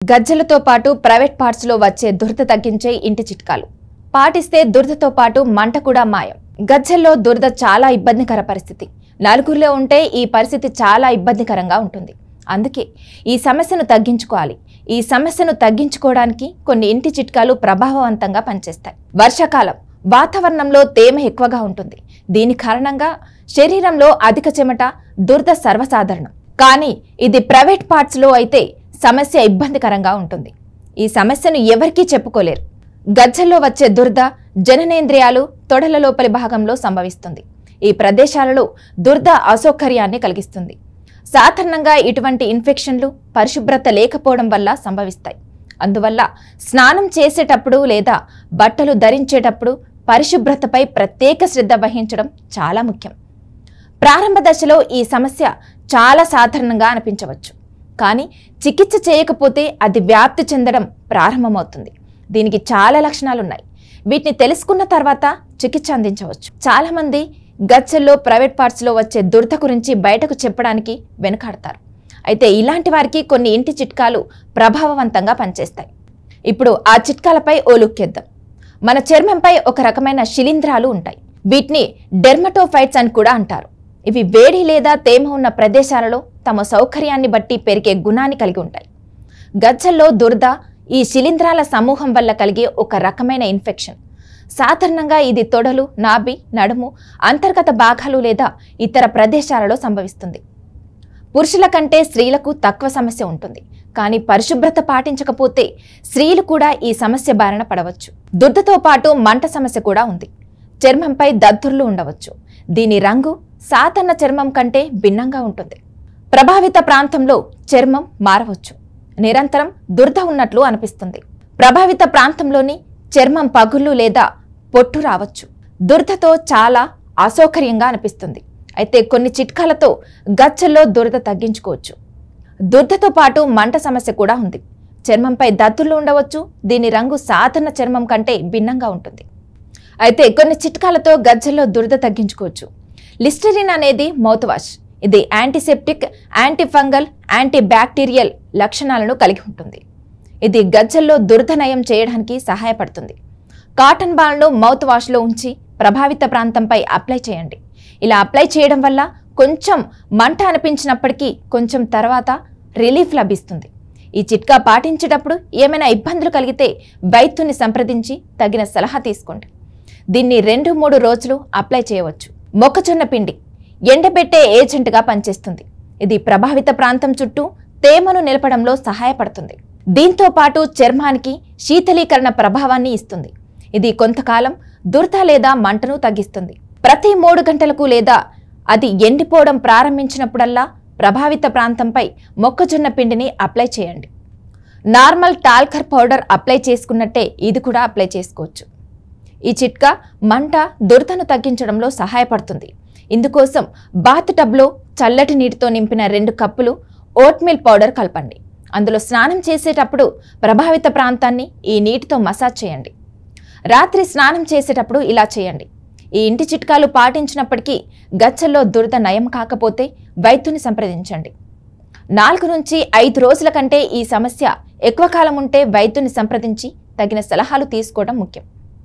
గజ్జలతో పాటు private parts లో వచ్చే దురద తగ్గించే ఇంటి చిట్కాలు పాటిస్తే దురదతో పాటు మంట కూడా మాయం. గజ్జల్లో దురద చాలా ఇబ్బందికర పరిస్థితి. నలుగురిలో ఉంటే ఈ పరిస్థితి చాలా ఇబ్బందికరంగా ఉంటుంది. అందుకే ఈ సమస్యను తగ్గించుకోవాలి. ఈ సమస్యను తగ్గించుకోవడానికి కొన్ని ఇంటి చిట్కాలు ప్రభావవంతంగా పనిచేస్తాయి. వర్షాకాలం వాతావరణంలో తేమ ఎక్కువగా ఉంటుంది. దీని కారణంగా శరీరంలో అధిక చెమట, దురద సర్వసాధారణం. కానీ ఇది ప్రైవేట్ పార్ట్స్ లో అయితే సమస్య ఇబ్బందికరంగా ఉంటుంది. ఈ సమస్యను ఎవరికీ చెప్పుకోలేరు. గజ్జల్లో వచ్చే దురద జననేంద్రియాలు, తొడల లోపలి భాగంలో సంభవిస్తుంది. ఈ ప్రదేశాలలో దురద అసౌకర్యాన్ని కలిగిస్తుంది. సాధారణంగా ఇటువంటి ఇన్ఫెక్షన్లు పరిశుభ్రత లేకపోవడం వల్ల సంభవిస్తాయి. అందువల్ల స్నానం చేసేటప్పుడు లేదా బట్టలు ధరించేటప్పుడు పరిశుభ్రతపై ప్రత్యేక శ్రద్ధ వహించడం చాలా ముఖ్యం. ప్రారంభ దశలో ఈ సమస్య చాలా సాధారణంగా అనిపించవచ్చు. కానీ చికిత్స చేయకపోతే అది వ్యాప్తి చెందడం ప్రారంభమవుతుంది. దీనికి చాలా లక్షణాలున్నాయి. వీటిని తెలుసుకున్న తర్వాత చికిత్స అందించవచ్చు. చాలా మంది గజ్జల్లో ప్రైవేట్ పార్ట్స్ లో వచ్చే దురద గురించి బయటకు చెప్పడానికి వెనుకాడతారు. అయితే ఇలాంటి వారికి కొన్ని ఇంటి చిట్కాలు ప్రభావవంతంగా పనిచేస్తాయి. ఇప్పుడు ఆ చిట్కాలపై ఓ లుక్కేద్దాం. మన చర్మంపై ఒక రకమైన శిలీంధ్రాలు ఉంటాయి. వీటిని డెర్మటోఫైట్స్ అని కూడా అంటారు. ఇవి వేడి లేదా తేమ ఉన్న ప్రదేశాలలో తమ సౌకర్యాన్ని బట్టి పెరిగే గుణాన్ని కలిగి ఉంటాయి. గజ్జల్లో దురద ఈ శిలీంధ్రాల సమూహం వల్ల కలిగే ఒక రకమైన ఇన్ఫెక్షన్. సాధారణంగా ఇది తొడలు, నాభి, నడుము, అంతర్గత భాగాలు లేదా ఇతర ప్రదేశాలలో సంభవిస్తుంది. పురుషుల కంటే స్త్రీలకు తక్కువ సమస్య ఉంటుంది. కానీ పరిశుభ్రత పాటించకపోతే స్త్రీలు కూడా ఈ సమస్య బారిన పడవచ్చు. దురదతో పాటు మంట సమస్య కూడా ఉంది. చర్మంపై దద్దుర్లు ఉండవచ్చు. దీని రంగు సాధారణ చర్మం కంటే భిన్నంగా ఉంటుంది. ప్రభావిత ప్రాంతంలో చర్మం మారవచ్చు. నిరంతరం దురద ఉన్నట్లు అనిపిస్తుంది. ప్రభావిత ప్రాంతంలోని చర్మం పగుళ్ళు లేదా పొట్టు రావచ్చు. దురదతో చాలా అసౌకర్యంగా అనిపిస్తుంది. అయితే కొన్ని చిట్కాలతో గజ్జల్లో దురద తగ్గించుకోవచ్చు. దురదతో పాటు మంట సమస్య కూడా ఉంది. చర్మంపై దద్దుర్లు ఉండవచ్చు. దీని రంగు సాధారణ చర్మం కంటే భిన్నంగా ఉంటుంది. అయితే కొన్ని చిట్కాలతో గజ్జల్లో దురద తగ్గించుకోవచ్చు. లిస్టరిన్ అనేది మౌత్ వాష్. ఇది యాంటీసెప్టిక్, యాంటీఫంగల్, యాంటీబ్యాక్టీరియల్ లక్షణాలను కలిగి ఉంటుంది. ఇది గజ్జల్లో దురద నయం చేయడానికి సహాయపడుతుంది. కాటన్ బాల్ను మౌత్ వాష్లో ఉంచి ప్రభావిత ప్రాంతంపై అప్లై చేయండి. ఇలా అప్లై చేయడం వల్ల కొంచెం మంట అనిపించినప్పటికీ కొంచెం తర్వాత రిలీఫ్ లభిస్తుంది. ఈ చిట్కా పాటించేటప్పుడు ఏమైనా ఇబ్బందులు కలిగితే వైద్యుని సంప్రదించి తగిన సలహా తీసుకోండి. దీన్ని 2-3 రోజులు అప్లై చేయవచ్చు. మొక్కజొన్న పిండి ఎండబెట్టే ఏజెంట్గా పనిచేస్తుంది. ఇది ప్రభావిత ప్రాంతం చుట్టూ తేమను నిలపడంలో సహాయపడుతుంది. దీంతో పాటు చర్మానికి శీతలీకరణ ప్రభావాన్ని ఇస్తుంది. ఇది కొంతకాలం దురద లేదా మంటను తగ్గిస్తుంది. ప్రతి 3 గంటలకు లేదా అది ఎండిపోవడం ప్రారంభించినప్పుడల్లా ప్రభావిత ప్రాంతంపై మొక్కజొన్న పిండిని అప్లై చేయండి. నార్మల్ టాల్కర్ పౌడర్ అప్లై చేసుకున్నట్టే ఇది కూడా అప్లై చేసుకోవచ్చు. ఈ చిట్కా మంట, దురదను తగ్గించడంలో సహాయపడుతుంది. ఇందుకోసం బాత్ టబ్లో చల్లటి నీటితో నింపిన 2 కప్పులు ఓట్మీల్ పౌడర్ కలపండి. అందులో స్నానం చేసేటప్పుడు ప్రభావిత ప్రాంతాన్ని ఈ నీటితో మసాజ్ చేయండి. రాత్రి స్నానం చేసేటప్పుడు ఇలా చేయండి. ఈ ఇంటి చిట్కాలు పాటించినప్పటికీ గజ్జల్లో దురద నయం కాకపోతే వైద్యుని సంప్రదించండి. 4 నుంచి 5 రోజుల కంటే ఈ సమస్య ఎక్కువ కాలం ఉంటే వైద్యుని సంప్రదించి తగిన సలహాలు తీసుకోవడం ముఖ్యం.